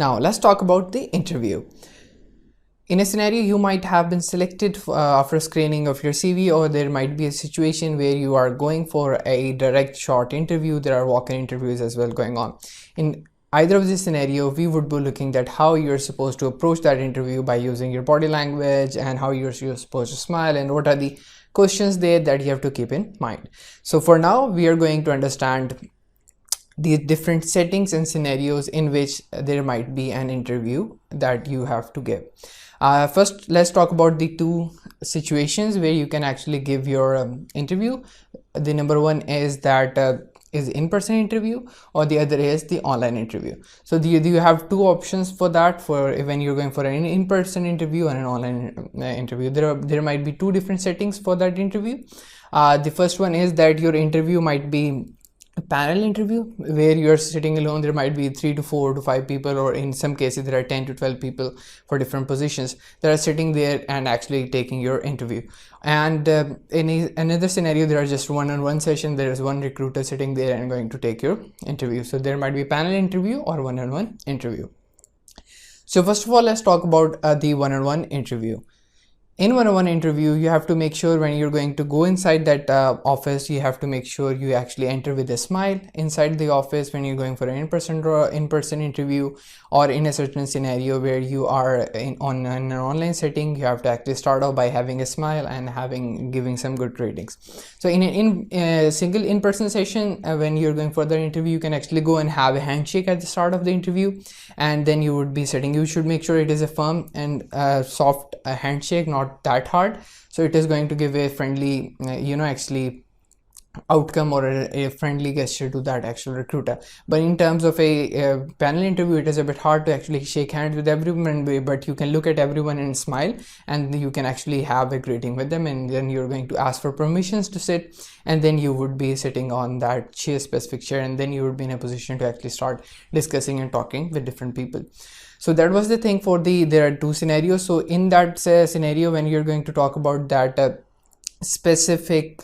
Now let's talk about the interview. In a scenario, you might have been selected after screening of your CV, or there might be a situation where you are going for a direct short interview. There are walk-in interviews as well going on. In either of this scenario, we would be looking at how you're supposed to approach that interview by using your body language, and how you're supposed to smile, and what are the questions there that you have to keep in mind. So for now, we are going to understand the different settings and scenarios in which there might be an interview that you have to give. First, let's talk about the two situations where you can actually give your interview. The number one is that is in-person interview, or the other is the online interview. So you have two options for that, for when you're going for an in-person interview and an online interview. There might be two different settings for that interview. The first one is that your interview might be a panel interview where you're sitting alone. There might be 3 to 4 to 5 people, or in some cases there are 10 to 12 people for different positions that are sitting there and actually taking your interview. And in another scenario, there are just one-on-one session. There is one recruiter sitting there and going to take your interview. So there might be panel interview or one-on-one interview. So first of all, let's talk about the one-on-one interview. In one-on-one interview, you have to make sure when you're going to go inside that office, you have to make sure you actually enter with a smile inside the office when you're going for an in-person interview, or in a certain scenario where you are on an online setting, you have to actually start off by having a smile and giving some good ratings. So in a single in-person session, when you're going for the interview, you can actually go and have a handshake at the start of the interview, and then you would be sitting. You should make sure it is a firm and soft handshake, not that hard, so it is going to give a friendly actually outcome, or a friendly gesture to that actual recruiter. But in terms of a panel interview, it is a bit hard to actually shake hands with everyone, but you can look at everyone and smile, and you can actually have a greeting with them, and then you're going to ask for permissions to sit, and then you would be sitting on that specific chair, and then you would be in a position to actually start discussing and talking with different people. So that was the thing for there are two scenarios. So in that scenario, when you're going to talk about that specific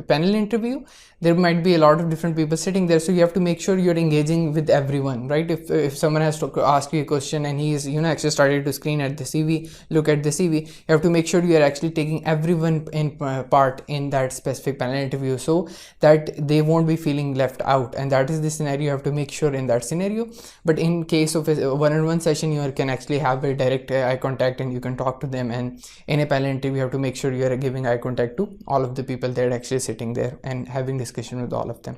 panel interview, there might be a lot of different people sitting there, so you have to make sure you're engaging with everyone, right? If someone has to ask you a question and he's actually started to screen at the CV, look at the CV, you have to make sure you are actually taking everyone in part in that specific panel interview, so that they won't be feeling left out. And that is the scenario you have to make sure in that scenario. But in case of a one-on-one session, you can actually have a direct eye contact and you can talk to them, and in a panel interview you have to make sure you are giving eye contact to all of the people that are actually sitting there and having discussion with all of them.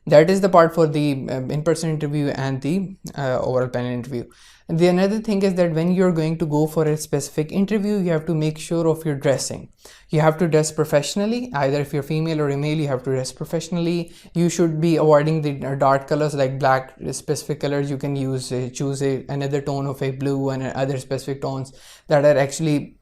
That is the part for the in-person interview and the overall panel interview. And the another thing is that when you're going to go for a specific interview, you have to make sure of your dressing. You have to dress professionally. Either if you're female or a male, you have to dress professionally. You should be avoiding the dark colors like black. Specific colors you can use, choose another tone of a blue and other specific tones that are actually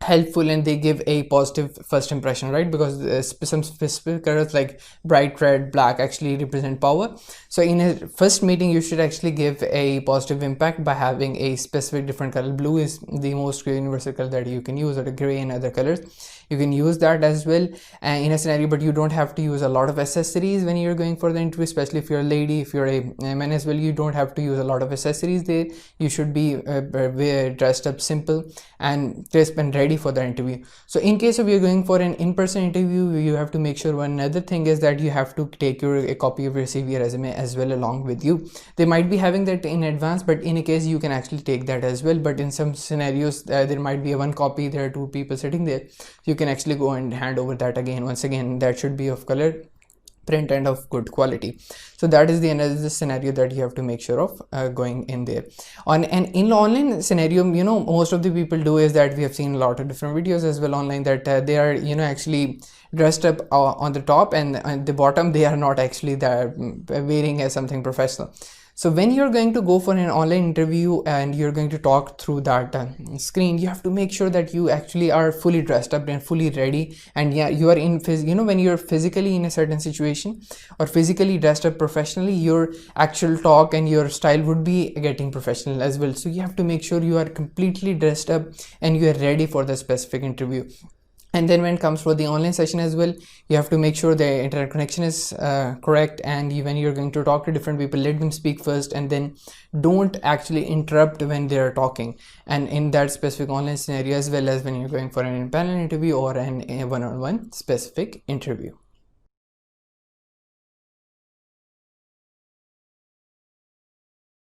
helpful, and they give a positive first impression, right? Because some specific colors like bright red, black actually represent power. So in a first meeting, you should actually give a positive impact by having a specific different color. Blue is the most universal color that you can use, or the gray and other colors. You can use that as well in a scenario, but you don't have to use a lot of accessories when you're going for the interview, especially if you're a lady. If you're a man as well, you don't have to use a lot of accessories there. You should be dressed up simple and crisp and ready for the interview. So in case of you're going for an in-person interview, you have to make sure one other thing is that you have to take a copy of your CV resume as well along with you. They might be having that in advance, but in a case you can actually take that as well. But in some scenarios there might be one copy, there are two people sitting there, you can actually go and hand over that again. Once again, that should be of color print and of good quality. So that is the another scenario that you have to make sure of going in there. On an online scenario, most of the people do is that we have seen a lot of different videos as well online that they are actually dressed up on the top, and on the bottom they are not actually there wearing as something professional. So when you're going to go for an online interview and you're going to talk through that screen, you have to make sure that you actually are fully dressed up and fully ready. And yeah, you are in when you're physically in a certain situation or physically dressed up professionally, your actual talk and your style would be getting professional as well. So you have to make sure you are completely dressed up and you are ready for the specific interview. And then when it comes for the online session as well, you have to make sure the internet connection is correct, and when you're going to talk to different people, let them speak first, and then don't actually interrupt when they're talking, and in that specific online scenario, as well as when you're going for an panel interview or a one-on-one specific interview.